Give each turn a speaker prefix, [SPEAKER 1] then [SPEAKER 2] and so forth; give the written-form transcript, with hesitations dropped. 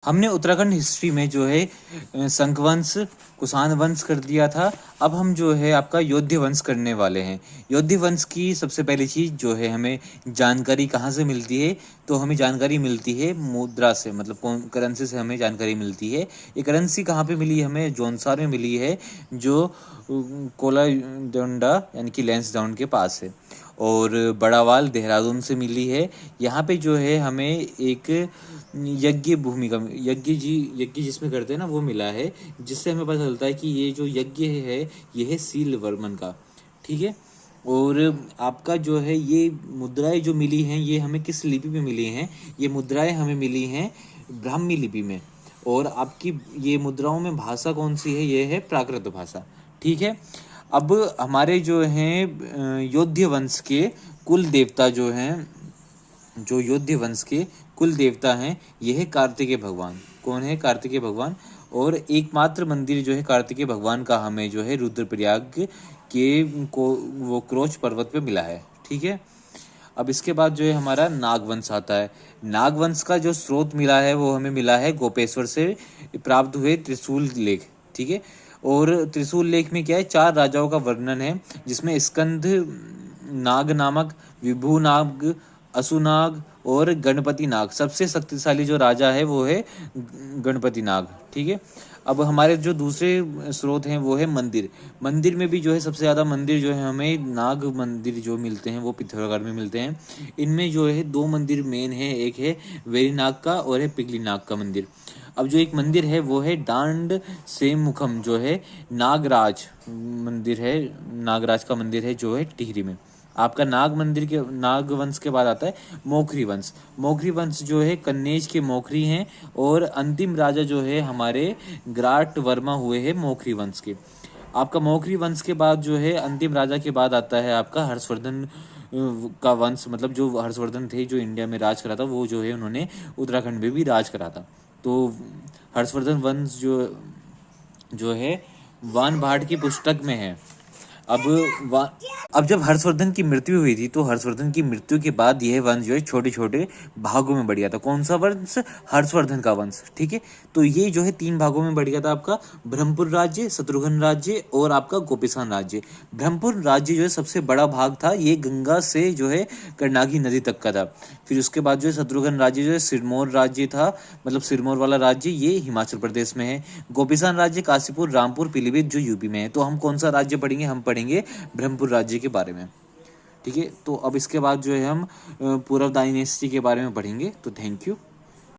[SPEAKER 1] हमने उत्तराखंड हिस्ट्री में जो है शंख वंश, कुषाण वंश कर दिया था। अब हम जो है आपका योध्य वंश करने वाले हैं। योध्य वंश की सबसे पहली चीज़ जो है हमें जानकारी कहाँ से मिलती है, तो हमें जानकारी मिलती है मुद्रा से, मतलब करेंसी से हमें जानकारी मिलती है। ये करेंसी कहाँ पे मिली, हमें जौनसार में मिली है, जो कोलाडोंडा यानी कि लैंसडाउन के पास है। और बड़ावाल देहरादून से मिली है। यहाँ पे जो है हमें एक यज्ञ भूमि का यज्ञ जिसमें करते हैं ना, वो मिला है, जिससे हमें पता चलता है कि ये जो यज्ञ है ये है सील वर्मन का। ठीक है। और आपका जो है ये मुद्राएं जो मिली हैं ये हमें किस लिपि में मिली हैं, ये मुद्राएं हमें मिली हैं ब्राह्मी लिपि में। और आपकी ये मुद्राओं में भाषा कौन सी है, ये है प्राकृत भाषा। ठीक है। अब हमारे जो हैं योध्य वंश के कुल देवता जो हैं, जो योध्य वंश के कुल देवता हैं, ये है कार्तिकेय भगवान। कौन है? कार्तिकेय भगवान। और एकमात्र मंदिर जो है कार्तिकेय भगवान का हमें जो है रुद्रप्रयाग के वो क्रोच पर्वत पे मिला है। ठीक है। अब इसके बाद जो है हमारा नागवंश आता है। नागवंश का जो स्रोत मिला है वो हमें मिला है गोपेश्वर से प्राप्त हुए त्रिशूल लेख। ठीक है। और त्रिशूल लेख में क्या है, 4 राजाओं का वर्णन है, जिसमें स्कंद नाग नामक, विभु नाग, असुनाग और गणपति नाग। सबसे शक्तिशाली जो राजा है वो है गणपति नाग। ठीक है। अब हमारे जो दूसरे स्रोत हैं वो है मंदिर में भी जो है सबसे ज़्यादा मंदिर जो है हमें नाग मंदिर जो मिलते हैं वो पिथौरागढ़ में मिलते हैं। इनमें जो है 2 मंदिर मेन है, एक है वेरीनाग का और है पिगली नाग का मंदिर। अब जो एक मंदिर है वो है डांड से मुखम, जो है नागराज मंदिर है, नागराज का मंदिर है जो है टिहरी में। आपका नाग वंश के बाद आता है मोखरी वंश। मोखरी वंश जो है कन्नेज के मोखरी हैं, और अंतिम राजा जो है हमारे ग्राट वर्मा हुए हैं मोखरी वंश के। आपका मोखरी वंश के बाद जो है अंतिम राजा के बाद आता है आपका हर्षवर्धन का वंश, मतलब जो हर्षवर्धन थे जो इंडिया में राज करा था, वो जो है उन्होंने उत्तराखंड में भी राज करा था। तो हर्षवर्धन वंश जो है वान भाट की पुस्तक में है। अब जब हर्षवर्धन की मृत्यु हुई थी, तो हर्षवर्धन की मृत्यु के बाद यह वंश जो है छोटे छोटे भागों में बढ़ गया था। कौन सा वंश? हर्षवर्धन का वंश। ठीक है। तो ये जो है 3 भागों में बढ़ गया था, आपका ब्रह्मपुर राज्य, शत्रुघ्न राज्य और आपका गोपीसान राज्य। ब्रह्मपुर राज्य जो है सबसे बड़ा भाग था, ये गंगा से जो है कर्नागी नदी तक का था। फिर उसके बाद जो है शत्रुघ्न राज्य जो है सिरमौर राज्य था, मतलब सिरमौर वाला राज्य, ये हिमाचल प्रदेश में है। गोपीसान राज्य काशीपुर, रामपुर, पीलीभीत जो यूपी में है। तो हम कौन सा राज्य पढ़ेंगे? हम पढ़ेंगे ब्रह्मपुर राज्य के बारे में। ठीक है। तो अब इसके बाद जो है हम पूर्व डायनेस्टी के बारे में पढ़ेंगे। तो थैंक यू।